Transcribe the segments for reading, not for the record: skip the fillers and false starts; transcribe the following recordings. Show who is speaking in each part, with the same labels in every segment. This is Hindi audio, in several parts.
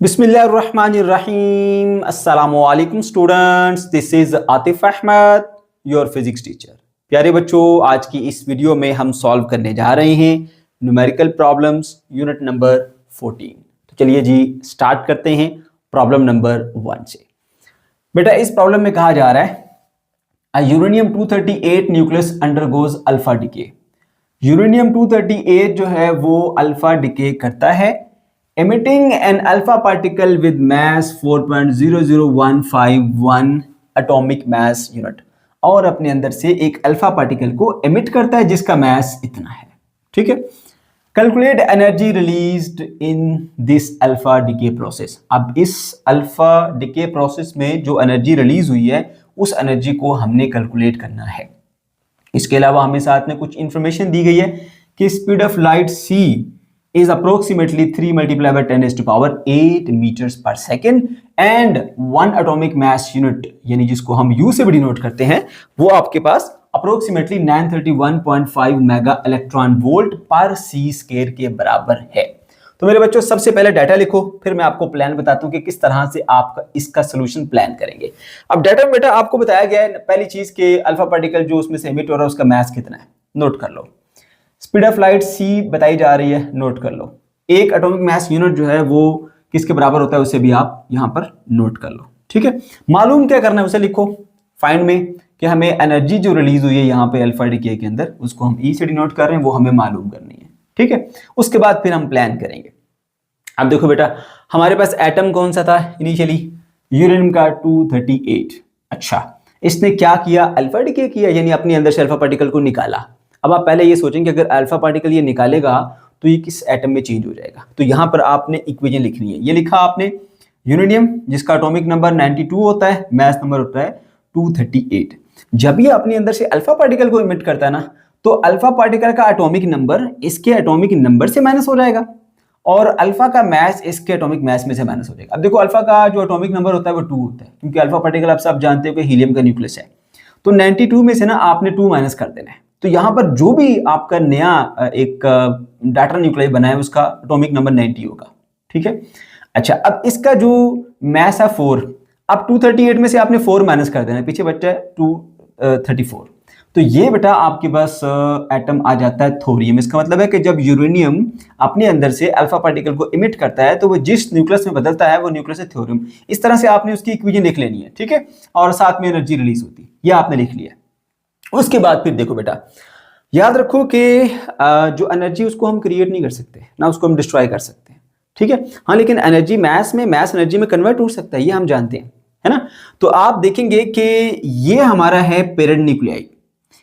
Speaker 1: बिस्मिल्लाहिर्रहमानिर्रहीम अस्सलामुअलैकुम students, this is Atif Ahmed, your physics teacher. प्यारे बच्चों, आज की इस वीडियो में हम सॉल्व करने जा रहे हैं न्यूमेरिकल प्रॉब्लम्स यूनिट नंबर 14। तो चलिए जी स्टार्ट करते हैं प्रॉब्लम नंबर 1 से। बेटा इस प्रॉब्लम में कहा जा रहा है a uranium 238 nucleus undergoes alpha decay. Uranium 238 जो है वो अल्फा डिके करता है emitting an alpha particle with mass 4.00151 atomic mass unit, और अपने अंदर से एक अल्फा पार्टिकल को एमिट करता है जिसका मास इतना है। ठीक है, calculate energy released in this alpha decay process. अब इस अल्फा डिके प्रोसेस में जो एनर्जी रिलीज हुई है उस एनर्जी को हमने कैलकुलेट करना है। इसके अलावा हमें साथ में कुछ इंफॉर्मेशन दी गई है कि speed of light c is approximately 3 multiplied by 10 raised to power 8 meters per second and 1 atomic mass unit यानी जिसको हम U से भी डिनोट करते हैं वो आपके पास approximately 931.5 mega electron volt per c square के बराबर है। तो मेरे बच्चों सबसे पहले डाटा लिखो, फिर मैं आपको प्लान बताता हूं कि किस तरह से आप इसका सोल्यूशन प्लान करेंगे। अब डाटा में बेटा आपको बताया गया है पहली चीज के अल्फा पार्टिकल जो उसमें से एमिट हो रहा है उसका मास कितना है, नोट कर लो। स्पीड ऑफ लाइट c बताई जा रही है, नोट कर लो। एक एटॉमिक मास यूनिट जो है वो किसके बराबर होता है उसे भी आप यहां पर नोट कर लो। ठीक है, मालूम क्या करना है उसे लिखो फाइंड में कि हमें एनर्जी जो रिलीज हुई है यहाँ पे अल्फा डिके के अंदर उसको हम ई से डिनोट कर रहे हैं, वो हमें मालूम करनी है। ठीक है, उसके बाद फिर हम प्लान करेंगे। अब देखो बेटा हमारे पास एटम कौन सा था इनिशियली, यूरेनियम का 238। अच्छा, इसने क्या किया, अल्फा डिके किया, यानी अपने अंदर से अल्फा पार्टिकल को निकाला। अब आप पहले ये सोचेंगे अगर अल्फा पार्टिकल ये निकालेगा तो ये किस एटम में चेंज हो जाएगा। तो यहां पर आपने इक्वेशन लिखनी है। ये लिखा आपने यूरेनियम जिसका एटॉमिक नंबर 92 होता है, मास नंबर होता है 238। जब ये अपने अंदर से अल्फा पार्टिकल को इमिट करता है ना तो अल्फा पार्टिकल का एटॉमिक नंबर इसके एटॉमिक नंबर से माइनस हो जाएगा और अल्फा का मास इसके एटॉमिक मास में से माइनस हो जाएगा। अब देखो अल्फा का जो एटॉमिक नंबर होता है वो 2 होता है क्योंकि अल्फा पार्टिकल आप सब जानते हो कि हीलियम का न्यूक्लियस है। तो 92 में से ना आपने 2 माइनस कर देना है। तो यहां पर जो भी आपका नया एक डाटा न्यूक्लियाई बना है उसका एटॉमिक नंबर 90 होगा। ठीक है, अच्छा अब इसका जो मास है 4, अब 238 में से आपने 4 माइनस कर देना है, पीछे बचा है 234। तो ये बेटा आपके पास एटम आ जाता है थोरियम। इसका मतलब है कि जब यूरेनियम अपने अंदर से अल्फा पार्टिकल को इमिट करता है तो वो जिस न्यूक्लियस में बदलता है वो न्यूक्लियस है थोरियम। इस तरह से आपने उसकी इक्वेशन लिख लेनी है। ठीक है, और साथ में एनर्जी रिलीज होती है, ये आपने लिख लिया। उसके बाद फिर देखो बेटा याद रखो कि जो एनर्जी उसको हम क्रिएट नहीं कर सकते ना उसको हम डिस्ट्रॉय कर सकते हैं। ठीक है, हाँ लेकिन एनर्जी मास एनर्जी में कन्वर्ट हो सकता है, ये हम जानते हैं, है ना। तो आप देखेंगे कि ये हमारा है पेरेंट न्यूक्लियाई,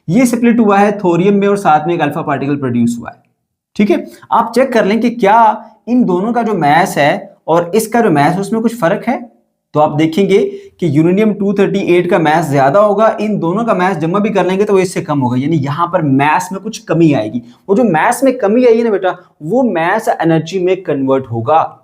Speaker 1: ये स्प्लिट हुआ है थोरियम में और साथ में एक अल्फा पार्टिकल प्रोड्यूस हुआ है। ठीक है, आप चेक कर लें कि क्या इन दोनों का जो मास है और इसका जो मास उसमें कुछ फर्क है। तो आप देखेंगे कि यूरेनियम 238 का मास ज्यादा होगा, इन दोनों का मास जमा भी कर लेंगे तो वो इससे कम होगा, यानी यहां पर मास में कुछ कमी आएगी। वो जो मास में कमी आई है ना बेटा वो मास एनर्जी में कन्वर्ट होगा।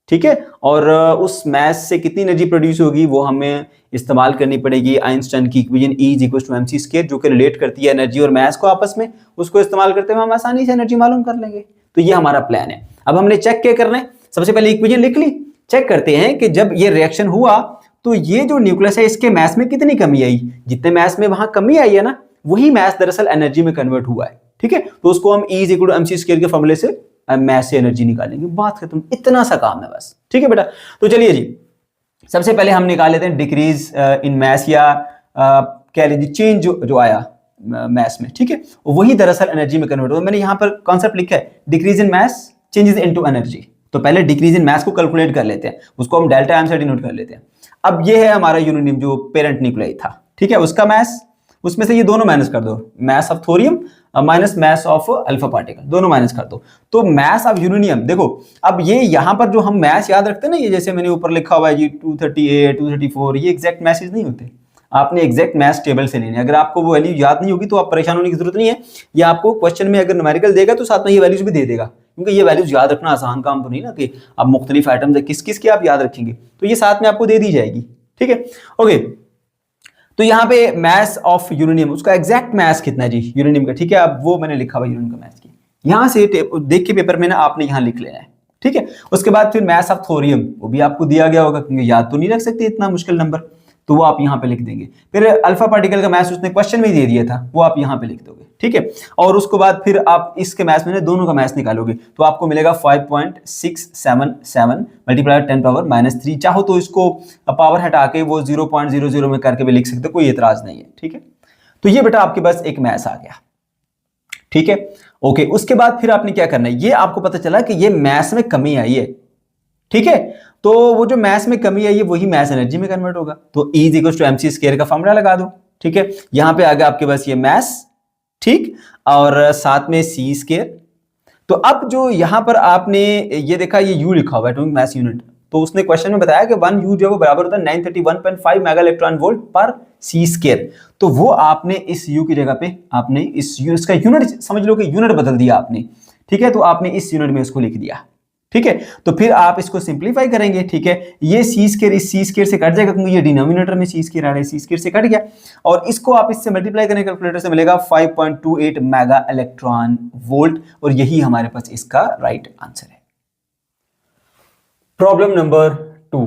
Speaker 1: ठीक है, और उस मास से कितनी एनर्जी प्रोड्यूस होगी वो हमें इस्तेमाल करनी पड़ेगी आइंस्टाइन की इक्वेशन E = mc² जो कि रिलेट करती है एनर्जी और मास को आपस में। उसको इस्तेमाल करते हुए हम आसानी से एनर्जी मालूम कर लेंगे। तो ये हमारा प्लान है। अब हमने चेक क्या करना है, सबसे पहले इक्वेशन लिख ली, चेक करते हैं कि जब ये रिएक्शन हुआ तो ये जो न्यूक्लियस है इसके मास में कितनी कमी आई। जितने मास में वहां कमी आई है ना वही मास दरअसल एनर्जी में कन्वर्ट हुआ है। ठीक है, तो उसको हम E = mc² के फॉर्मूले से मास से एनर्जी निकालेंगे, बात खत्म, इतना सा काम है बस। ठीक है बेटा, तो चलिए जी सबसे पहले हम निकाल लेते हैं डिक्रीज इन मास या कह लीजिए चेंज जो आया मास में। ठीक है, वही दरअसल एनर्जी में कन्वर्ट हुआ। मैंने यहाँ पर कॉन्सेप्ट लिखा है decrease in mass changes into energy. तो पहले डिक्रीज इन मास को कैलकुलेट कर लेते हैं, उसको हम डेल्टा एम से डिनोट कर लेते हैं। अब ये है हमारा यूरेनियम जो पेरेंट न्यूक्लियाई था। ठीक है, उसका मास, उसमें से ये दोनों माइनस कर दो, mass of thorium minus mass of alpha particle, दोनों माइनस कर दो। तो मास ऑफ यूरेनियम देखो, अब ये यहां पर जो हम मास याद रखते हैं ना, ये जैसे मैंने ऊपर लिखा हुआ है जी 238 234, ये एग्जैक्ट मैसेज नहीं होते, आपने एग्जैक्ट मैस टेबल से लेने। अगर आपको वो वैल्यू याद नहीं होगी तो आप परेशान होने की जरूरत नहीं है। ये आपको क्वेश्चन में अगर न्यूमेरिकल देगा तो साथ में ये वैल्यूज भी दे देगा, क्योंकि ये वैल्यूज याद रखना आसान काम तो नहीं ना कि आप मुख्तलिफ आइटम्स है किस किस की आप याद रखेंगे, तो ये साथ में आपको दे दी जाएगी। ठीक है, ओके। तो यहाँ पे मास ऑफ यूरेनियम, उसका एग्जैक्ट मास कितना है जी यूरेनियम का। ठीक है, अब वो मैंने लिखा हुआ यूरेनियम का मास की, यहां से देख के पेपर में ना आपने यहां लिख लेना है। ठीक है। उसके बाद फिर मास ऑफ थोरियम, वो भी आपको दिया गया होगा, क्योंकि याद तो नहीं रख सकते इतना मुश्किल नंबर, तो वो आप यहाँ पे लिख देंगे। फिर अल्फा पार्टिकल का मास उसने क्वेश्चन में ही दे दिया था, वो आप यहाँ पे लिख दोगे, ठीक है। और उसके बाद फिर आप इसके मास में दोनों का मास निकालोगे, तो आपको मिलेगा 5.677 मल्टीप्लाई 10⁻³ चाहो तो इसको पावर हटा के वो 0.00 में करके भी लिख सकते हो, कोई एतराज नहीं है, ठीक है। तो ये बेटा आपके पास एक मास आ गया, ठीक है, ओके। उसके बाद फिर आपने क्या करना है, ये आपको पता चला कि ये मास में कमी आई है, ठीक है। तो वो जो मास में कमी आई है वही मास एनर्जी में कन्वर्ट होगा, तो E = mc² का फॉर्मूला लगा दो, ठीक है। यहां पे आ गया आपके पास ये मास, ठीक, और साथ में c²। तो अब जो यहां पर आपने ये देखा, ये U लिखा हुआ है, एटॉमिक मास यूनिट, तो उसने क्वेश्चन में बताया कि 1 U जो है वो बराबर होता है 931.5 मेगा इलेक्ट्रॉन वोल्ट पर c²। तो वो आपने इस U की जगह पे आपने इस इसका यूनिट समझ लो कि यूनिट बदल दिया आपने, ठीक है। तो आपने इस यूनिट में इसको लिख दिया, ठीक है। तो फिर आप इसको सिंप्लीफाई करेंगे, ठीक है। ये c² इस c² से कट जाएगा, क्योंकि ये डिनोमिनेटर में c² आ रहा है, c² से कट गया, और इसको आप इससे मल्टीप्लाई करेंगे कैलकुलेटर से, मिलेगा 5.28 मेगा इलेक्ट्रॉन वोल्ट, और यही हमारे पास इसका राइट आंसर है। Problem number 2,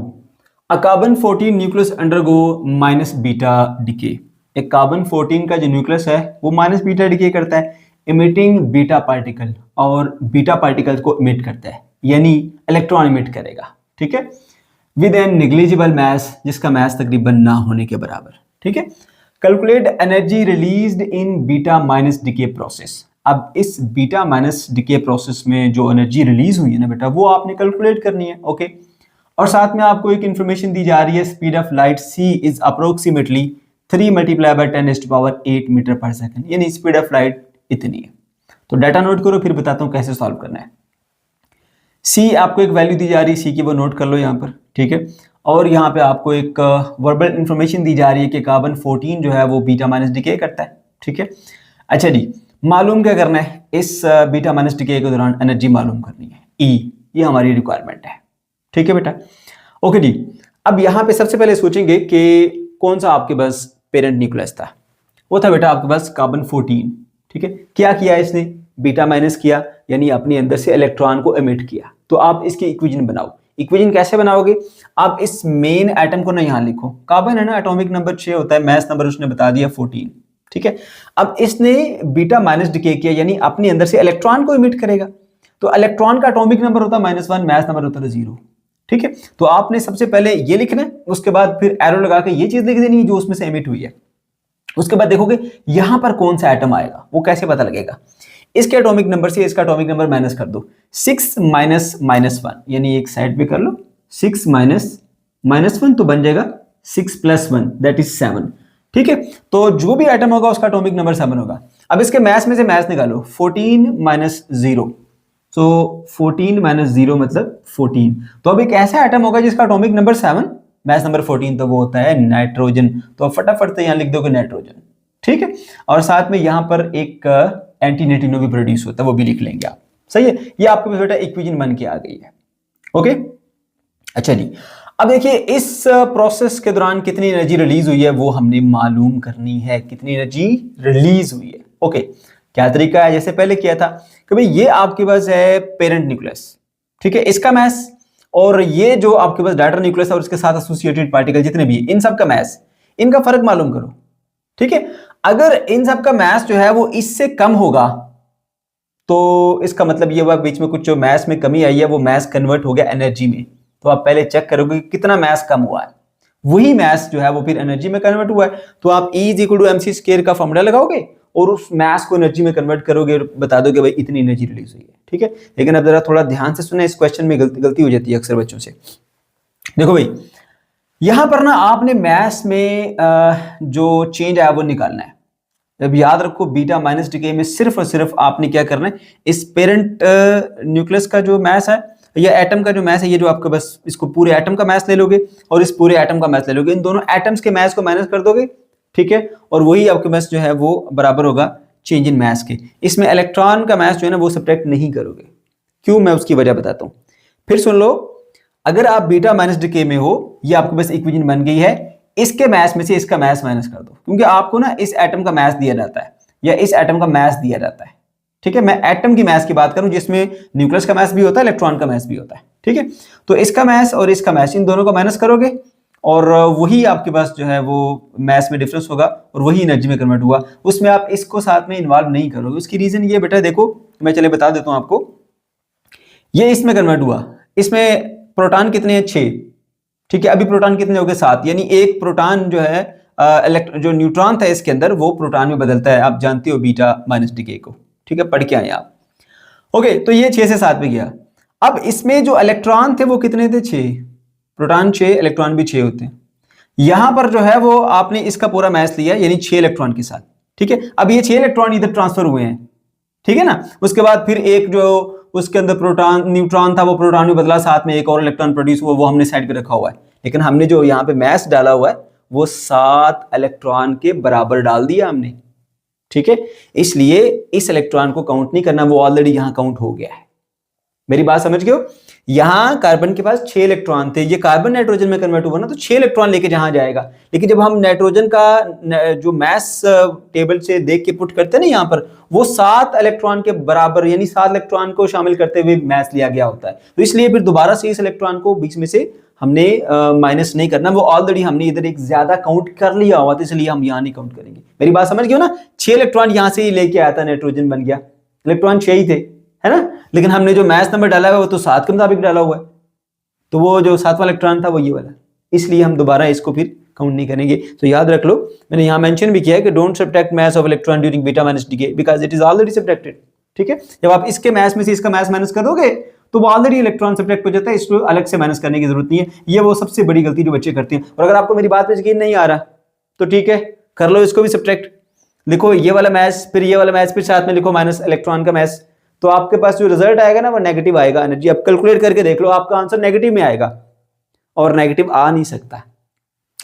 Speaker 1: a carbon 14 nucleus undergo minus beta decay. एक कार्बन 14 का जो न्यूक्लियस है वो माइनस बीटा डिके करता है, इमिटिंग बीटा पार्टिकल, और बीटा पार्टिकल को इमिट करता है, यानी इलेक्ट्रॉन इमिट करेगा, ठीक है, विद एन निग्लिजिबल मास, जिसका मास तकरीबन ना होने के बराबर, ठीक है। Calculate energy released in beta minus decay process. अब इस बीटा माइनस डिके प्रोसेस में जो एनर्जी रिलीज हुई है ना बेटा, वो आपने कैलकुलेट करनी है, ओके। और साथ में आपको एक इंफॉर्मेशन दी जा रही है, speed of light c is approximately 3 × 10⁸ metre per second, यानी स्पीड ऑफ लाइट इतनी है। तो डाटा नोट करो, फिर बताता हूं कैसे सॉल्व करना है। c आपको एक वैल्यू दी जा रही है, c की वो नोट कर लो यहाँ पर, ठीक है। और यहाँ पे आपको एक वर्बल इंफॉर्मेशन दी जा रही है कि कार्बन 14 जो है वो बीटा माइनस डिके करता है, ठीक है। अच्छा जी, मालूम क्या करना है, इस बीटा माइनस डिके के दौरान एनर्जी मालूम करनी है, E, ये हमारी रिक्वायरमेंट है, ठीक है बेटा, ओके जी। अब यहाँ पे सबसे पहले सोचेंगे कि कौन सा आपके पास पेरेंट न्यूक्लियस था, वो था बेटा आपके पास कार्बन 14, ठीक है। क्या किया इसने, बीटा माइनस किया, यानी अपने अंदर से इलेक्ट्रॉन को एमिट किया। तो आप इसकी इक्वेशन बनाओ। इक्वेशन कैसे बनाओगे, आप इस मेन एटम को ना यहाँ लिखो, कार्बन है ना, एटॉमिक नंबर 6 होता है, मास नंबर उसने बता दिया 14, ठीक है। अब इसने बीटा माइनस डिके किया, यानी अपने अंदर से इलेक्ट्रॉन को इमिट करेगा, तो इलेक्ट्रॉन का एटॉमिक नंबर होता है -1, मास नंबर होता है 0, ठीक है। तो आपने सबसे पहले ये लिखना है, उसके बाद फिर एरो लगा के ये चीज लिख देनी है जो उसमें से एमिट हुई है। उसके बाद देखोगे यहां पर कौन सा एटम आएगा, वो कैसे पता लगेगा, इसके एटॉमिक नंबर से इसका एटॉमिक नंबर माइनस कर दो, 6 माइनस -1, यानी एक साइड पे कर लो, 6 माइनस -1 तो बन जाएगा 6 + 1 दैट इज 7, ठीक है। तो जो भी एटम होगा उसका एटॉमिक नंबर 7 होगा। अब इसके मास में से मास निकालो, 14 - 0, तो 14 - 0 मतलब 14। तो अब एक ऐसा एटम होगा जिसका एटॉमिक नंबर 7, मास नंबर 14, तो वो होता है नाइट्रोजन। तो फटाफट से यहां लिख दोगे नाइट्रोजन, ठीक है। और साथ में यहां पर एक एंटी न्यूट्रिनो भी प्रोड्यूस होता है, वो भी लिख लेंगे आप, सही है। ये आपके पास बेटा इक्वेशन बन के आ गई है, ओके। अच्छा जी, अब देखिए इस प्रोसेस के दौरान कितनी एनर्जी रिलीज हुई है वो हमने मालूम करनी है, कितनी एनर्जी रिलीज हुई है, ओके। क्या तरीका है, जैसे पहले किया था कि भाई ये आपके पास है पेरेंट न्यूक्लियस, ठीक है, इसका मास, और ये जो आपके पास डाटर न्यूक्लियस है और इसके साथ एसोसिएटेड पार्टिकल जितने भी है, इन सब का मास, इनका फर्क मालूम करो, ठीक है। अगर इन सब का मास जो है वो इससे कम होगा तो इसका मतलब ये हुआ बीच में कुछ जो मास में कमी आई है वो मास कन्वर्ट हो गया एनर्जी में। तो आप पहले चेक करोगे कि कितना मास कम हुआ है, वही मास जो है वो फिर एनर्जी में कन्वर्ट हुआ है। तो आप E = mc² का फॉर्मूला लगाओगे और उस मास को एनर्जी में कन्वर्ट करोगे और बता दोगे भाई इतनी एनर्जी रिलीज हुई है, ठीक है। लेकिन अब जरा थोड़ा ध्यान से सुने, इस क्वेश्चन में गलती हो जाती है अक्सर बच्चों से। देखो भाई यहां पर ना आपने मास में जो चेंज आया वो निकालना है। अब याद रखो बीटा माइनस डिके में सिर्फ और सिर्फ आपने क्या करना है, इस पेरेंट न्यूक्लियस का जो मास है या एटम का जो मास है, ये जो आपके बस इसको पूरे एटम का मास ले लोगे और इस पूरे एटम का मास ले लोगे, इन दोनों एटम्स के मास को माइनस कर दोगे, ठीक है। और वही आपके मास जो है वो बराबर होगा चेंज इन मास के। इसमें इलेक्ट्रॉन का मास जो है ना वो सब्ट्रैक्ट नहीं करोगे, क्यों, मैं उसकी वजह बताता हूं। फिर सुन लो, अगर आप बीटा माइनस डिके में हो, ये आपके पास इक्वेशन बन गई है, इसके मास में से इसका मास माइनस कर दो, क्योंकि आपको ना इस एटम का मास दिया जाता है या इस एटम का मास दिया जाता है, ठीक है, मैं एटम की मास की बात करूं जिसमें न्यूक्लियस का मास भी होता है, इलेक्ट्रॉन का मास भी होता है। ठीक है, तो इसका मास और इसका मास, इन दोनों को माइनस करोगे और वही आपके पास जो है वो मास में डिफरेंस होगा और वही एनर्जी में कन्वर्ट हुआ। उसमें आप इसको साथ में इन्वॉल्व नहीं करोगे। उसकी रीजन ये बेटा देखो, मैं चले बता देता हूं आपको। ये इसमें कन्वर्ट हुआ, इसमें प्रोटॉन कितने हैं? 6। ठीक है, अभी प्रोटॉन कितने हो गए? 7। यानी एक प्रोटॉन जो है जो न्यूट्रॉन था इसके अंदर, वो प्रोटॉन में बदलता है। आप जानते हो बीटा माइनस डीके को, ठीक है, पढ़ के आए आप। ओके, तो ये 6 से 7 पे गया। अब इसमें जो इलेक्ट्रॉन थे वो कितने थे? 6। प्रोटॉन 6, इलेक्ट्रॉन भी 6 होते हैं। यहां पर जो है वो आपने इसका पूरा मास लिया, यानी 6 इलेक्ट्रॉन के साथ। ठीक है, अब ये 6 इलेक्ट्रॉन इधर ट्रांसफर हुए हैं, ठीक है ना। उसके बाद फिर एक जो उसके अंदर प्रोटॉन न्यूट्रॉन था वो प्रोटॉन में बदला, साथ में एक और इलेक्ट्रॉन प्रोड्यूस हुआ, वो हमने साइड पे रखा हुआ है। लेकिन हमने जो यहाँ पे मास डाला हुआ है वो 7 इलेक्ट्रॉन के बराबर डाल दिया हमने। ठीक है, इसलिए इस इलेक्ट्रॉन को काउंट नहीं करना, वो ऑलरेडी यहां काउंट हो गया है। मेरी बात समझ गए हो? यहां कार्बन के पास 6 इलेक्ट्रॉन थे, ये कार्बन नाइट्रोजन में कन्वर्ट हुआ ना, तो 6 इलेक्ट्रॉन लेके जहां जाएगा। लेकिन जब हम नाइट्रोजन का जो मास टेबल से देख के पुट करते हैं ना यहां पर, वो 7 इलेक्ट्रॉन के बराबर, यानी 7 इलेक्ट्रॉन को शामिल करते हुए मास लिया गया होता है। तो इसलिए फिर दोबारा से इस इलेक्ट्रॉन को बीच में से हमने माइनस नहीं करना, वो ऑलरेडी हमने इधर एक ज्यादा काउंट कर लिया हुआ, तो इसलिए हम यहां नहीं काउंट करेंगे। मेरी बात समझ गए हो ना? 6 इलेक्ट्रॉन यहां से ही लेके आया था, नाइट्रोजन बन गया, इलेक्ट्रॉन 6 ही थे, है ना। लेकिन हमने जो मास नंबर डाला है वो तो 7 के मुताबिक डाला हुआ है, तो वो जो 7वां इलेक्ट्रॉन था वो ये वाला, इसलिए हम दोबारा इसको फिर काउंट नहीं करेंगे। तो याद रख लो, मैंने यहाँ मेंशन भी किया है कि don't subtract mass of electron during beta minus decay because it is already subtracted. ठीक है, जब आप इसके मास में से इसका मास माइनस कर दोगे तो वो ऑलरेडी इलेक्ट्रॉन सब्ट्रैक्ट हो जाता है, इसको अलग से माइनस करने की जरूरत नहीं है। ये वो सबसे बड़ी गलती जो बच्चे करते हैं। और अगर आपको मेरी बात पे यकीन नहीं आ रहा तो ठीक है, कर लो इसको भी सब्ट्रैक्ट। लिखो ये वाला मास, फिर ये वाला मास, फिर साथ में लिखो माइनस इलेक्ट्रॉन का मास, तो आपके पास जो रिजल्ट आएगा ना वो नेगेटिव आएगा एनर्जी। अब कैलकुलेट करके देख लो, आपका आंसर नेगेटिव में आएगा, और नेगेटिव आ नहीं सकता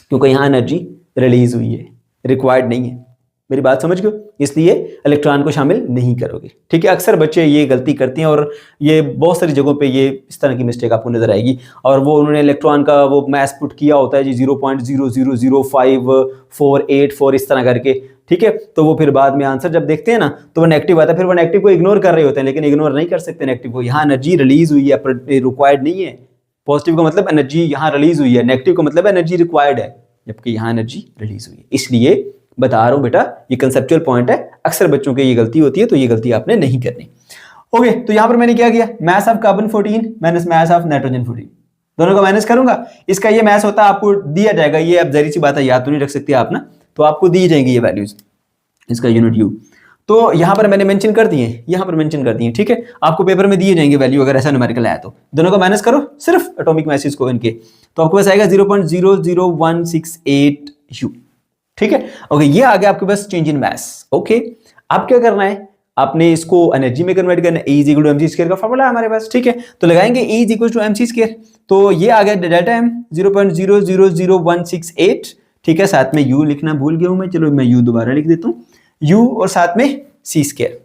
Speaker 1: क्योंकि यहां एनर्जी रिलीज हुई है, रिक्वायर्ड नहीं है। मेरी बात समझ गए? इसलिए इलेक्ट्रॉन को शामिल नहीं करोगे। ठीक है, अक्सर बच्चे ये गलती करते हैं और ये बहुत सारी जगहों पे ये इस तरह की मिस्टेक आपको नजर आएगी। और वो उन्होंने इलेक्ट्रॉन का वो मास पुट किया होता है जी 0.0005484 इस तरह करके। ठीक है, तो वो फिर बाद में आंसर जब देखते हैं ना तो वो नेगेटिव आता है, फिर वो नेगेटिव को इग्नोर कर रहे होते हैं, लेकिन इग्नोर नहीं कर सकते नेगेटिव को। यहाँ एनर्जी रिलीज हुई है, रिक्वायर्ड नहीं है। पॉजिटिव का मतलब एनर्जी यहाँ रिलीज हुई है, नेगेटिव का मतलब एनर्जी रिक्वायर्ड है, जबकि यहाँ एनर्जी रिलीज हुई है। इसलिए बता रहा हूं बेटा, ये कंसेप्चुअल पॉइंट है, अक्सर बच्चों के ये गलती होती है, तो ये गलती आपने नहीं करनी। ओके, तो यहां पर मैंने क्या किया, mass of carbon 14 minus mass of nitrogen 14, दोनों को माइनस करूंगा। इसका ये मास होता है, आपको दिया जाएगा, ये अब जहरी सी बात है, याद तो नहीं रख सकते आप ना, तो आपको दी जाएंगी ये वैल्यूज, इसका यूनिट यू। तो यहां पर मैंने मेंशन कर दिए, यहां पर मेंशन कर दिए। ठीक है, आपको पेपर में दिए जाएंगे वैल्यू, अगर ऐसा न्यूमेरिकल आया तो दोनों को माइनस करो, सिर्फ एटॉमिक मासेस को इनके, तो आपको पास आएगा 0.00168 यू। ठीक है, ओके, ये आ गया आपके पास चेंज इन मास। ओके, अब क्या करना है, आपने इसको एनर्जी में कन्वर्ट करना है। E is equal to mc square का फॉर्मूला है हमारे पास। ठीक है, तो लगाएंगे E is equal to mc square, तो ये आ गया डेल्टा m 0.00168। ठीक है, साथ में u लिखना भूल गया हूं मैं, चलो मैं u दोबारा लिख देता हूं, u और साथ में c स्क्वायर।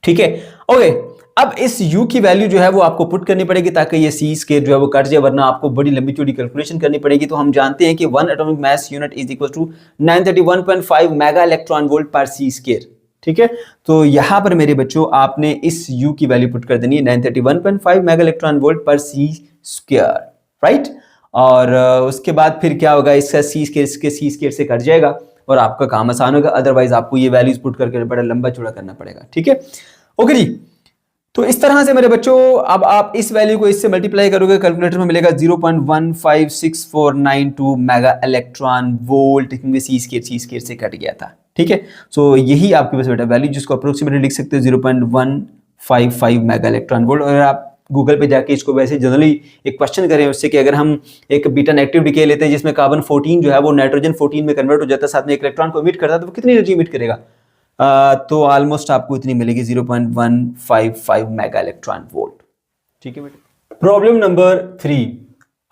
Speaker 1: ठीक है, ओके, अब इस u की वैल्यू जो है वो आपको पुट करनी पड़ेगी ताकि ये c स्क्वायर जो है वो कट जाए, वरना आपको बड़ी लंबी चौड़ी कैलकुलेशन करनी पड़ेगी। तो हम जानते हैं कि 1 atomic mass unit is equal to 931.5 mega electron volt per c square. ठीक है, तो यहां पर मेरे बच्चों आपने इस u की वैल्यू पुट कर देनी है 931.5 mega electron volt per c square, right. और उसके बाद फिर क्या होगा, इसका c स्क्वायर इसके c स्क्वायर से कट जाएगा और आपका काम आसान होगा, अदरवाइज आपको ये वैल्यूज पुट करके बड़ा लंबा चौड़ा करना पड़ेगा। ठीक है, ओके जी, तो इस तरह से मेरे बच्चों अब आप इस वैल्यू को इससे मल्टीप्लाई करोगे, कैलकुलेटर में मिलेगा 0.156492 मेगा इलेक्ट्रॉन वोल्ट, क्योंकि c स्क्वायर से कट गया था। ठीक है, सो यही आपके पास बेटा वैल्यू, जिसको अप्रोक्सीमेटली लिख सकते हो 0.155 मेगा इलेक्ट्रॉन वोल्ट। और आप गूगल पे जाके इसको वैसे जनरली एक क्वेश्चन करें उससे कि अगर हम एक बीटा नेगेटिव डिके लेते हैं जिसमें कार्बन 14 जो है वो नाइट्रोजन 14 में कन्वर्ट हो जाता है, साथ में एक इलेक्ट्रॉन को इमिट करता है, तो वो कितनी एनर्जी इमिट करेगा, तो ऑलमोस्ट आपको इतनी मिलेगी 0.155 मेगा इलेक्ट्रॉन वोल्ट। ठीक है बेटा। Problem number 3,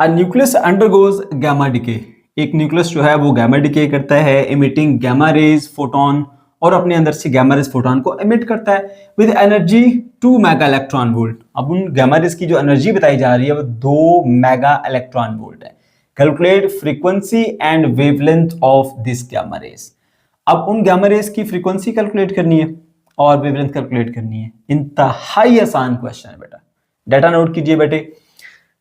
Speaker 1: a nucleus undergoes gamma decay. एक न्यूक्लियस जो है वो गामा डिके करता है, इमिटिंग गामा रेज फोटोन, और अपने अंदर से गामा रेज फोटोन को इमिट करता है with energy 2 mega electron volt. अब उन गामा रेज की जो एनर्जी बताई जा रही है वो 2 मेगा इलेक्ट्रॉन वोल्ट है। Calculate frequency and wavelength of this gamma rays. अब उन गामा रेज की फ्रीक्वेंसी कैलकुलेट करनी है और वेवलेंथ कैलकुलेट करनी है। इंतहाई आसान क्वेश्चन है बेटा, डाटा नोट कीजिए बेटे।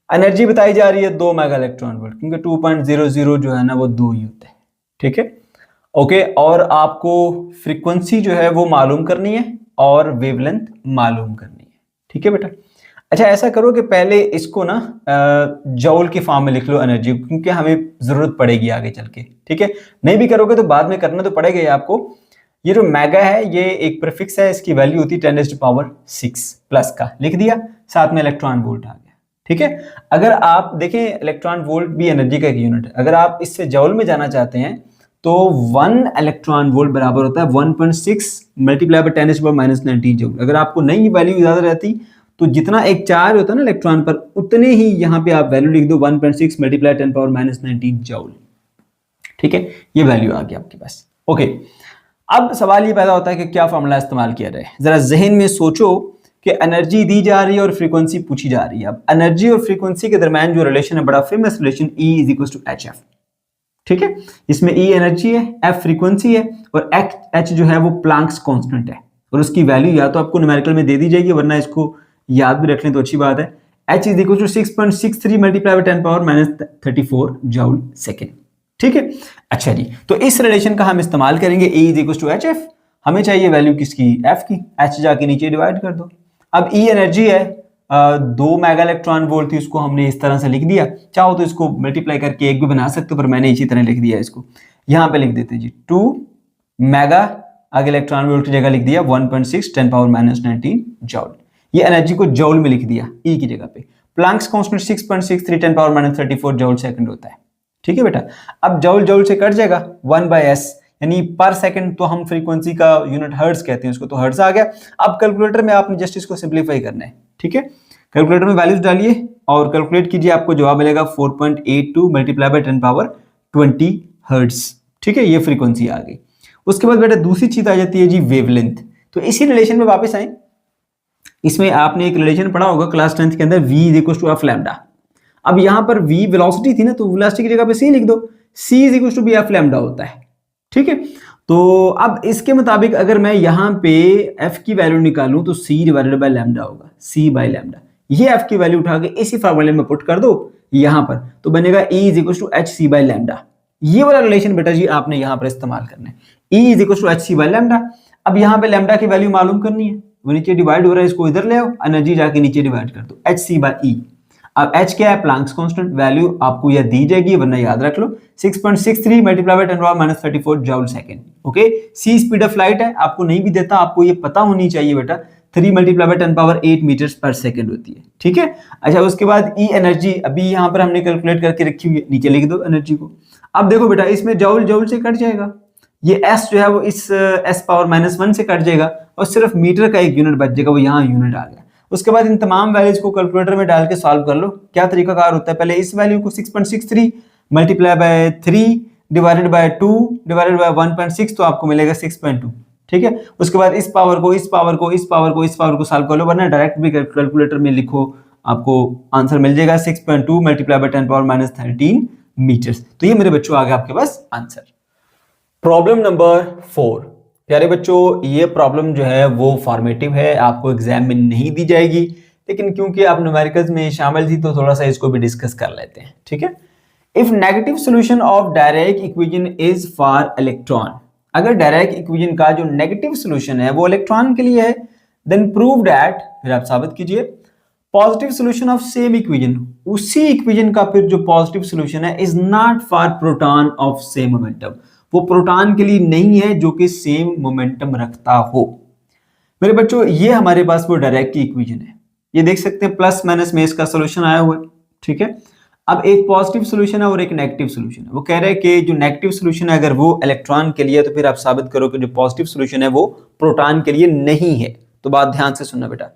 Speaker 1: एनर्जी बताई जा रही है 2 मेगा इलेक्ट्रॉन वोल्ट, क्योंकि 2.00 जो है ना वो 2 ही होता है, ठीक है ओके। और आपको फ्रीक्वेंसी जो है वो मालूम करनी है और वेवलेंथ मालूम करनी है, ठीक है बेटा। अच्छा ऐसा करो कि पहले इसको ना जौल के फॉर्म में लिख लो एनर्जी, क्योंकि हमें जरूरत पड़ेगी आगे चल के, ठीक है। नहीं भी करोगे तो बाद में करना तो पड़ेगा ही आपको। ये जो मेगा है ये एक प्रीफिक्स है, इसकी वैल्यू होती है 10⁻6 प्लस का, लिख दिया, साथ में इलेक्ट्रॉन वोल्ट आ गया, ठीक है। अगर आप देखें इलेक्ट्रॉन वोल्ट भी एनर्जी का एक यूनिट है, अगर आप इससे जौल में जाना चाहते हैं तो 1 इलेक्ट्रॉन वोल्ट बराबर होता है 1.6 मल्टीप्लाई बाय 10⁻⁻19 जूल। अगर आपको नहीं वैल्यू ज्यादा रहती तो जितना एक चार्ज होता है ना इलेक्ट्रॉन पर, उतने ही यहाँ पे आप वैल्यू लिख दो 1.6 मल्टीप्लाई 10⁻⁻19 जूल, ठीक है। ये वैल्यू आ गई आपके पास, ओके। अब सवाल ये पैदा होता है कि क्या फॉर्मूला इस्तेमाल किया जाए। जरा जहन में सोचो कि एनर्जी दी जा रही है और फ्रीक्वेंसी पूछी जा रही है। अब एनर्जी और फ्रीक्वेंसी के दरमियान जो रिलेशन है, बड़ा फेमस रिलेशन, E = hf, ठीक है। इसमें E एनर्जी है, F फ्रीक्वेंसी है और H जो है वो प्लैंक्स कांस्टेंट है, और उसकी वैल्यू या तो आपको न्यूमेरिकल में दे दी जाएगी, वरना इसको याद भी रख लें तो अच्छी बात है। H = 6.63 multiply by 10⁻34 joule second, ठीक है। अच्छा जी, तो इस रिलेशन का हम इस्तेमाल करेंगे। E = hf, हमें चाहिए वैल्यू किसकी, F की। H जाके नीचे डिवाइड कर दो। अब E एनर्जी है 2 मेगा इलेक्ट्रॉन वोल्ट थी, उसको हमने इस तरह से लिख दिया। चाहो तो इसको मल्टीप्लाई करके एक भी बना सकते हो, पर मैंने इसी तरह लिख दिया इसको। यहाँ पे लिख देते जी 2 मेगा, आगे इलेक्ट्रॉन वोल्ट की जगह लिख दिया 1.6 10⁻⁻19 जूल। ये एनर्जी को जूल में लिख दिया E की जगह पे। प्लैंक्स कांस्टेंट 6.63 10⁻34 जूल सेकंड होता है, ठीक है बेटा। अब जूल जूल से कट जाएगा 1/s, यानी पर सेकंड, तो हम फ्रीक्वेंसी का यूनिट हर्ट्ज कहते हैं उसको, तो हर्ट्ज आ गया। अब कैलकुलेटर में आपने जस्ट इसको सिंपलीफाई करना है, ठीक है। कैलकुलेटर में वैल्यूज डालिए और कैलकुलेट कीजिए, आपको जवाब मिलेगा 4.82 मल्टीप्लाई बाय 10⁻20 हर्ट्ज, ठीक है। ये फ्रीक्वेंसी आ गई। उसके बाद बेटा दूसरी चीज आ जाती है जी वेवलेंथ। तो इसी रिलेशन में वापस आए, इसमें आपने एक रिलेशन पढ़ा होगा क्लास 10th के अंदर, V = f लैम्डा। अब यहां पर V वेलोसिटी थी ना, तो वेलोसिटी की जगह पे C लिख दो, C = b f लैम्डा होता है, ठीक है। तो अब इसके मुताबिक अगर मैं यहाँ पे f की वैल्यू निकालूं तो c डिवाइडेड बाय लैम्डा होगा, c बाय लैम्डा। ये f की वैल्यू उठा के इसी फार्मूले में पुट कर दो यहाँ पर, तो बनेगा E = hc बाय लैम्डा। ये वाला रिलेशन बेटा जी आपने यहाँ पर इस्तेमाल करना है, E = hc बाय लैम्डा। अब यहाँ पे लैम्डा की वैल्यू मालूम करनी है, वो नीचे डिवाइड हो रहा है, इसको इधर ले आओ, एनर्जी जाके नीचे डिवाइड कर दो, hc बाय E। अब H क्या है, प्लैंक्स कांस्टेंट, वैल्यू आपको यह दी जाएगी, वरना याद रख लो 6.63 multiply by 10⁻34 joule second, okay. C speed of light है, आपको नहीं भी देता, आपको ये पता होनी चाहिए बेटा, 3 मल्टीप्लाई बाय 10⁸ मीटर्स पर सेकंड होती है, ठीक है। अच्छा उसके बाद E एनर्जी अभी यहाँ पर हमने कैलकुलेट करके रखी हुई है, नीचे लिख दो एनर्जी को। अब देखो बेटा इसमें जूल जूल से कट जाएगा, ये S जो है वो इस S⁻⁻1 से कट जाएगा और सिर्फ मीटर का एक यूनिट बच जाएगा, वो यहाँ यूनिट आ गया। उसके बाद इन तमाम वैल्यूज को कैलकुलेटर में डाल के सॉल्व कर लो। क्या तरीकाकार होता है, पहले इस वैल्यू को 6.63 multiply by 3 divided by 2 divided by 1.6, तो आपको मिलेगा 6.2, ठीक है। उसके बाद इस पावर को इस पावर को इस पावर को इस पावर को सॉल्व कर लो, वरना डायरेक्ट भी कैलकुलेटर में लिखो, आपको आंसर मिल जाएगा 6.2 मल्टीप्लाई बाय 10⁻13 मीटर्स। तो ये मेरे बच्चों आ गया आपके पास आंसर। प्रॉब्लम नंबर 4, प्यारे बच्चों ये प्रॉब्लम जो है वो फॉर्मेटिव है, आपको एग्जाम में नहीं दी जाएगी, लेकिन क्योंकि आप न्यूमेरिकल्स में शामिल थी तो थोड़ा सा इसको भी डिस्कस कर लेते हैं, ठीक है। If negative solution of direct equation is for electron, अगर डायरेक्ट इक्वेशन का जो नेगेटिव सॉल्यूशन है वो इलेक्ट्रॉन के लिए है, देन प्रूव दैट, फिर आप साबित कीजिए, positive solution of same equation, उसी इक्वेशन का फिर जो पॉजिटिव सॉल्यूशन है, is not for proton of same momentum, वो प्रोटॉन के लिए नहीं है जो कि सेम मोमेंटम रखता हो। मेरे बच्चों ये हमारे पास वो डायरेक्ट की इक्वेशन है, ये देख सकते हैं प्लस माइनस में इसका सॉल्यूशन आया हुआ है, ठीक है। अब एक पॉजिटिव सॉल्यूशन है और एक नेगेटिव सॉल्यूशन है, वो कह रहे हैं कि जो नेगेटिव सॉल्यूशन है अगर वो इलेक्ट्रॉन के लिए है तो फिर आप साबित करो कि जो पॉजिटिव सॉल्यूशन है वो प्रोटॉन के लिए नहीं है। तो बात ध्यान से सुनना बेटा,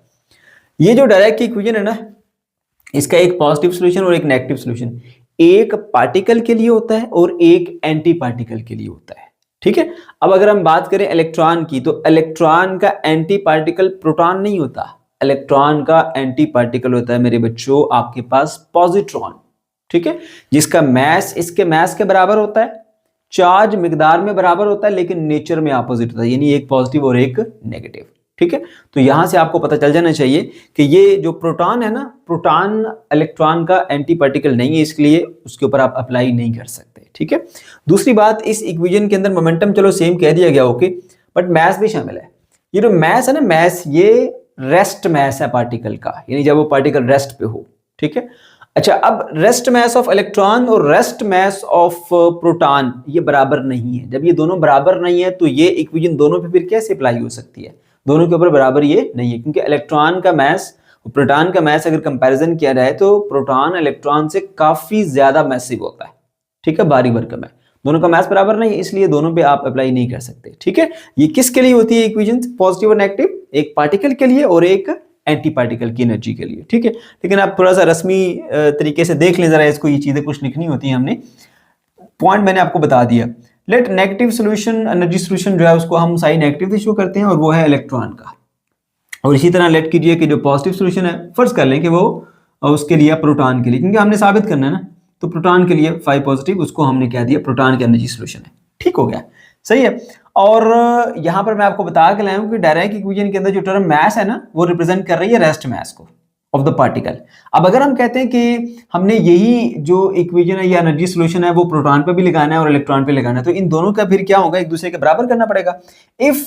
Speaker 1: ये जो डायरेक्ट की इक्वेशन है ना, इसका एक पॉजिटिव सॉल्यूशन और एक नेगेटिव सॉल्यूशन, एक पार्टिकल के लिए होता है और एक एंटी पार्टिकल के लिए होता है, ठीक है। अब अगर हम बात करें इलेक्ट्रॉन की, तो इलेक्ट्रॉन का एंटी पार्टिकल प्रोटॉन नहीं होता, इलेक्ट्रॉन का एंटी पार्टिकल होता है मेरे बच्चों आपके पास पॉजिट्रॉन, ठीक है, जिसका मास इसके मास के बराबर होता है, चार्ज मिकदार में बराबर होता है लेकिन नेचर में अपोजिट होता है, यानी एक पॉजिटिव और एक नेगेटिव। ठीक है, तो यहां से आपको पता चल जाना चाहिए कि ये जो प्रोटॉन है ना, प्रोटॉन इलेक्ट्रॉन का एंटी पार्टिकल नहीं है, इसलिए उसके ऊपर आप अप्लाई नहीं कर सकते। ठीक है, दूसरी बात, इस इक्वेशन के अंदर मोमेंटम चलो सेम कह दिया गया, ओके, बट मैस भी शामिल है। ये जो मैस है ना, मैस ये रेस्ट मैस है पार्टिकल का, यानी जब वो पार्टिकल रेस्ट पे हो। ठीक है, अच्छा, अब रेस्ट मैस ऑफ इलेक्ट्रॉन और रेस्ट मैस ऑफ प्रोटॉन ये बराबर नहीं है। जब ये दोनों बराबर नहीं है तो ये इक्वेशन दोनों पे फिर कैसे अप्लाई हो सकती है? दोनों के ऊपर बराबर ये नहीं है, क्योंकि इलेक्ट्रॉन का मैस और प्रोटॉन का मैस अगर कंपैरिजन किया जाए तो प्रोटॉन इलेक्ट्रॉन से काफी ज्यादा मैसिव होता है। ठीक है, भारी भरकम है, दोनों का मैस बराबर नहीं है, इसलिए दोनों पे आप अप्लाई नहीं कर सकते। ठीक है, ये किसके लिए होती है इक्वेशन, पॉजिटिव और नेगेटिव, एक पार्टिकल के लिए और एक एंटी पार्टिकल की एनर्जी के लिए। ठीक है, लेकिन आप थोड़ा सा रस्मी तरीके से देख लें जरा इसको, ये चीजें कुछ लिखनी होती हैं हमने, पॉइंट मैंने आपको बता दिया। Let negative solution, energy solution जो है उसको हम साइन नेगेटिव से शो करते हैं और वो है इलेक्ट्रॉन का। और इसी तरह लेट कीजिए कि जो पॉजिटिव सोल्यूशन है, फर्ज कर लें कि वो उसके लिए प्रोटॉन के लिए, क्योंकि हमने साबित करना है ना, तो प्रोटॉन के लिए 5 पॉजिटिव, उसको हमने कह दिया प्रोटॉन का एनर्जी सोल्यूशन है। ठीक हो गया, सही है। और यहां पर मैं आपको बता के लाया हूं कि डायरेक्ट इक्वेशन के अंदर जो टर्म मैस है ना, वो रिप्रेजेंट कर रही है रेस्ट मैस को ऑफ द पार्टिकल। अब अगर हम कहते हैं कि हमने यही जो इक्वेशन है या एनर्जी सोल्यूशन है वो प्रोटॉन पे भी लगाना है और इलेक्ट्रॉन पे लगाना है, तो इन दोनों का फिर क्या होगा, एक दूसरे के बराबर करना पड़ेगा। If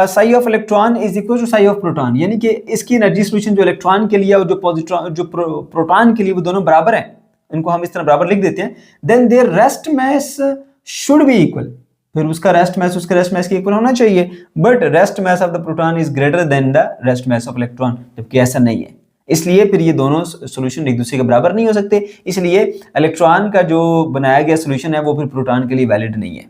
Speaker 1: psi of electron is equal to psi of proton, यानी कि इसकी एनर्जी सोल्यूशन जो इलेक्ट्रॉन के लिए और जो प्रोटॉन के लिए वो दोनों बराबर है, इनको हम इस तरह बराबर लिख देते हैं, then their rest mass should be equal, फिर उसका रेस्ट मैस उसके रेस्ट मैस के इक्वल होना चाहिए। But rest mass of the proton is greater than the rest mass of electron, जबकि ऐसा नहीं है, इसलिए फिर ये दोनों सॉल्यूशन एक दूसरे के बराबर नहीं हो सकते, इसलिए इलेक्ट्रॉन का जो बनाया गया सॉल्यूशन है वो फिर प्रोटॉन के लिए वैलिड नहीं है।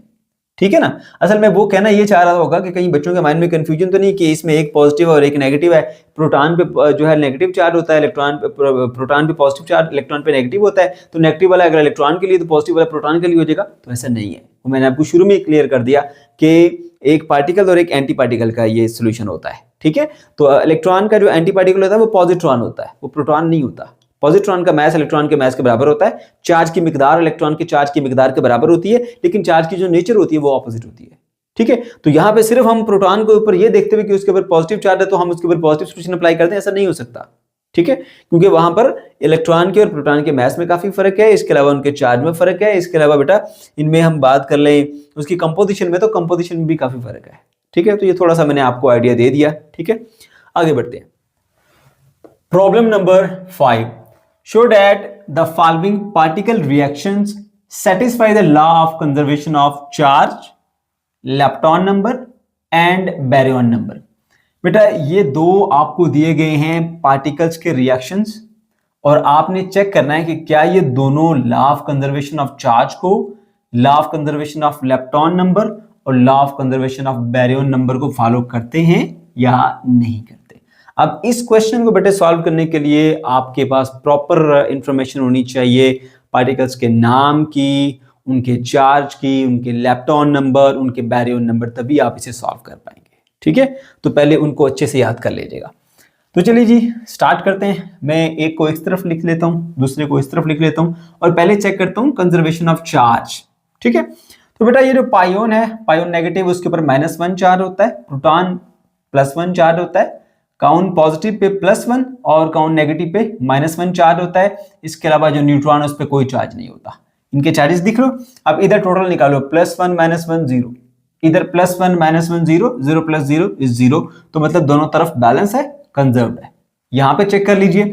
Speaker 1: ठीक है ना, असल में वो कहना ये चाह रहा होगा कि कहीं बच्चों के माइंड में कंफ्यूजन तो नहीं कि इसमें एक पॉजिटिव और एक नेगेटिव है, प्रोटॉन पे जो है नेगेटिव चार्ज होता है, इलेक्ट्रॉन पे प्रोटॉन पे पॉजिटिव चार्ज, इलेक्ट्रॉन पे नेगेटिव होता है, तो नेगेटिव वाला अगर इलेक्ट्रॉन के लिए तो पॉजिटिव वाला प्रोटॉन के लिए हो जाएगा, तो ऐसा नहीं है। वो मैंने आपको शुरू में क्लियर कर दिया कि एक पार्टिकल और एक एंटी पार्टिकल का ये सोल्यूशन होता है। ठीक है, तो इलेक्ट्रॉन का जो एंटी पार्टिकल होता है वो पॉजिट्रॉन होता है, वो प्रोटॉन नहीं होता। पॉजिट्रॉन का मैस इलेक्ट्रॉन के मैस के बराबर होता है, चार्ज की मिकदार इलेक्ट्रॉन के चार्ज की मिकदार के बराबर होती है, लेकिन चार्ज की जो नेचर होती है वो ऑपोजिट होती है। ठीक है, तो यहां पे सिर्फ हम प्रोटॉन के ऊपर ये देखते हुए कि उसके ऊपर पॉजिटिव चार्ज है तो हम उसके ऊपर पॉजिटिव सोल्यूशन अप्लाई करते हैं, ऐसा नहीं हो सकता। ठीक है, क्योंकि वहां पर इलेक्ट्रॉन के और प्रोटॉन के मैस में काफी फर्क है, इसके अलावा उनके चार्ज में फर्क है, इसके अलावा बेटा इनमें हम बात कर लें उसकी कंपोजिशन में, तो कंपोजिशन में भी काफी फर्क है। ठीक है, तो ये थोड़ा सा मैंने आपको आइडिया दे दिया। ठीक है, आगे बढ़ते हैं। Problem number 5, show that the following particle reactions satisfy the law of conservation of charge, lepton number and Baryon number. बेटा ये दो आपको दिए गए हैं पार्टिकल्स के रिएक्शंस, और आपने चेक करना है कि क्या ये दोनों law of conservation of charge को, law of conservation of lepton number और law of conservation of baryon number को फॉलो करते हैं या नहीं करते। अब इस क्वेश्चन को बेटे सॉल्व करने के लिए आपके पास प्रॉपर इंफॉर्मेशन होनी चाहिए पार्टिकल्स के नाम की, उनके चार्ज की, उनके लेप्टॉन नंबर, उनके बैरियन नंबर, तभी आप इसे सॉल्व कर पाएंगे। ठीक है, तो पहले उनको अच्छे से याद कर लीजिएगा। तो चलिए जी स्टार्ट करते हैं। मैं एक को इस तरफ लिख लेता हूं, दूसरे को इस तरफ लिख लेता हूं, और पहले चेक करता हूं कंजर्वेशन ऑफ चार्ज। ठीक है, तो बेटा ये जो पायोन है, पायोन नेगेटिव, उसके ऊपर -1 चार्ज होता है, प्रोटॉन +1 चार्ज होता है, काउन पॉजिटिव पे +1 और काउन नेगेटिव पे -1 चार्ज होता है। इसके अलावा जो न्यूट्रॉन है उस पर कोई चार्ज नहीं होता। इनके चार्जेस दिख लो। अब इधर टोटल निकालो, +1 -1 0, इधर +1 -1 0, 0 + 0 is 0, तो मतलब दोनों तरफ बैलेंस है, कंजर्व्ड है। यहां पे चेक कर लीजिए,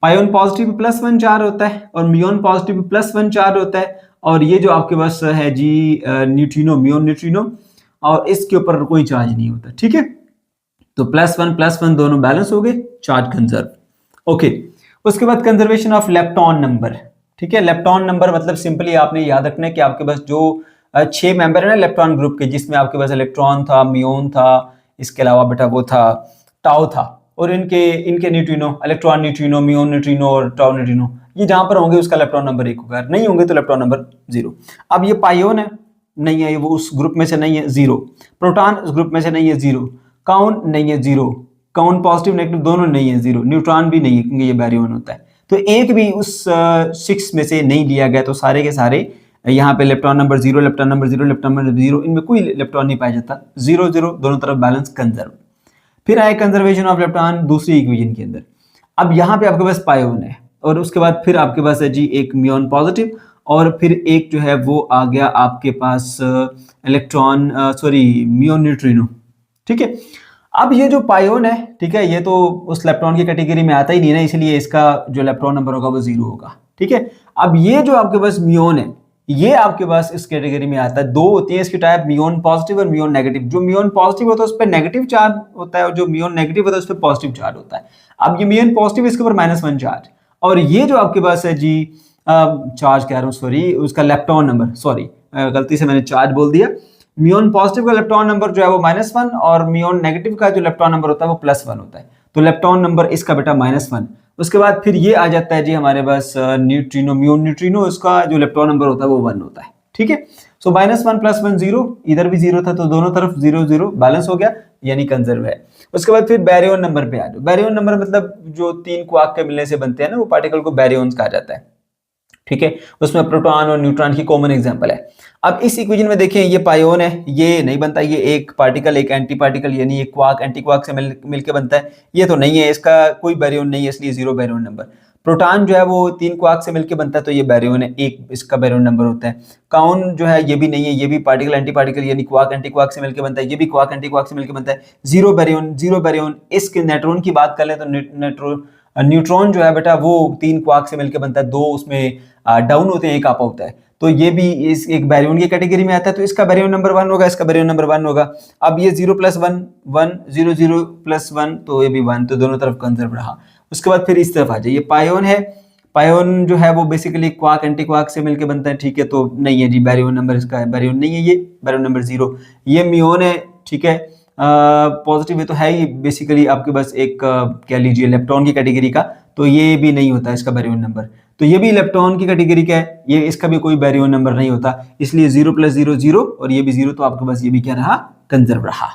Speaker 1: पायोन पॉजिटिव पे +1 चार्ज होता है और म्यून पॉजिटिव पे +1 चार्ज होता है, और ये जो आपके पास है जी न्यूट्रिनो, म्यून न्यूट्रिनो, और इसके ऊपर कोई चार्ज नहीं होता। ठीक है, तो +1 दोनों बैलेंस हो गए, चार्ज कंजर्व। ओके, उसके बाद कंजर्वेशन ऑफ लेप्टॉन नंबर। ठीक है, लेप्टॉन नंबर मतलब सिंपली आपने याद रखना है कि आपके पास जो 6 मेंबर है ना इलेक्ट्रॉन ग्रुप के, जिसमें आपके पास इलेक्ट्रॉन था, म्यून था, इसके अलावा बेटा वो था टाउ था, और इनके न्यूट्रिनो, इलेक्ट्रॉन न्यूट्रिनो, म्यून न्यूट्रिनो और टाउ न्यूट्रिनो, ये जहां पर होंगे उसका इलेक्ट्रॉन नंबर 1 होगा, नहीं होंगे तो इलेक्ट्रॉन नंबर 0। अब ये पायोन है, नहीं है, वो उस ग्रुप में से नहीं है, 0। प्रोटॉन उस ग्रुप में से नहीं है, 0। काउन नहीं है, 0। काउन पॉजिटिव नेगेटिव दोनों नहीं है, 0। न्यूट्रॉन भी नहीं है क्योंकि ये बैरियन होता है, तो एक भी उस 6 में से नहीं लिया गया, तो सारे के सारे यहाँ पे electron number 0, electron number 0, electron number 0, इनमें कोई इलेक्ट्रॉन नहीं पाया जाता, 0 0 दोनों तरफ बैलेंस कंजर्व। फिर आए कंजर्वेशन ऑफ इलेक्ट्रॉन दूसरी इक्वेशन के अंदर। अब यहाँ पे आपके पास पायोन है और उसके बाद फिर आपके पास है जी एक म्यून पॉजिटिव और फिर एक जो है वो आ गया आपके पास इलेक्ट्रॉन म्यून न्यूट्रिनो। ठीक है, अब ये जो पायोन है, ठीक है, ये तो उस इलेक्ट्रॉन की कैटेगरी में आता ही नहीं ना, इसलिए इसका जो इलेक्ट्रॉन नंबर होगा वो 0 होगा। ठीक है, अब ये जो आपके पास म्यून है, ये आपके पास इस कैटेगरी में आता है। दो होती है इसकी टाइप, म्यून पॉजिटिव और म्यून नेगेटिव। जो म्यून पॉजिटिव होता है उस पर नेगेटिव चार्ज होता है और जो म्यून नेगेटिव होता है उस पर पॉजिटिव चार्ज होता है। अब ये म्यून पॉजिटिव, इसके ऊपर -1 चार्ज, और ये जो आपके पास है जी चार्ज कह रहा हूँ, सॉरी, उसका इलेक्ट्रॉन नंबर, सॉरी गलती से मैंने चार्ज बोल दिया। म्यून पॉजिटिव का इलेक्ट्रॉन नंबर जो है वो -1 और म्यून नेगेटिव का जो इलेक्ट्रॉन नंबर होता है वो +1 होता है। तो इलेक्ट्रॉन नंबर इसका बेटा -1। उसके बाद फिर ये आ जाता है जी हमारे पास न्यूट्रिनो, म्यून न्यूट्रिनो, उसका जो इलेक्ट्रॉन नंबर होता है वो 1 होता है। ठीक है, सो -1 + 1 0, इधर भी 0 था तो दोनों तरफ 0 0 बैलेंस हो गया, यानी कंजर्व है। उसके बाद फिर बैरियन नंबर पे आ जाओ। बैरियन नंबर मतलब जो 3 क्वार्क के मिलने से बनते हैं ना, वो पार्टिकल को बैरियंस कहा जाता है। ठीक है, उसमें प्रोटॉन और न्यूट्रॉन की कॉमन एग्जांपल है। अब इस इक्वेशन में देखें, ये पायोन है, ये नहीं बनता, ये एक पार्टिकल एक एंटी पार्टिकल यानी एक क्वार्क एंटी क्वार्क से मिलके बनता है। ये तो नहीं है, इसका कोई बैरियन नहीं है, इसलिए 0 बैरियन नंबर। प्रोटॉन जो है वो 3 क्वार्क से मिलके बनता है, तो ये बैरियन है, 1 इसका बैरियन नंबर होता है। काउन जो है ये भी नहीं है, ये भी पार्टिकल एंटी पार्टिकल यानी क्वार्क एंटी क्वार्क से मिलके बनता है, ये भी क्वार्क एंटी क्वार्क से मिलके बनता है। 0 बैरियन, 0 बैरियन। इसके न्यूट्रॉन की बात कर लें तो न्यूट्रॉन जो है बेटा वो 3 क्वार्क से मिलकर बनता है, 2 उसमें डाउन होते हैं, एक अप होता है, तो ये भी इस एक बैरियन की कैटेगरी में आता है। तो इसका बैरियन नंबर 1 होगा, इसका बैरियन नंबर 1 होगा। अब ये 0 + 1 1, 0 0 + 1, तो ये भी 1, तो दोनों तरफ कंजर्व रहा। उसके बाद फिर इस तरफ आ जाइए, पायोन है। पायोन जो है वो बेसिकली क्वार्क एंटी क्वार्क से मिलकर बनता है। ठीक है, तो नहीं है जी, बैरियन नंबर इसका है, बैरियन नहीं है, ये बैरियन नंबर 0। ये म्यून है, ठीक है, पॉजिटिव ये तो है ही, बेसिकली आपके पास एक कह लीजिए इलेक्ट्रॉन की कैटेगरी का, तो ये भी नहीं होता इसका बैरियन नंबर। तो ये भी इलेक्ट्रॉन की कैटेगरी का है, ये इसका भी कोई बैरियन नंबर नहीं होता, इसलिए 0 + 0 0 और ये भी 0, तो आपके पास ये भी क्या रहा, कंजर्व रहा।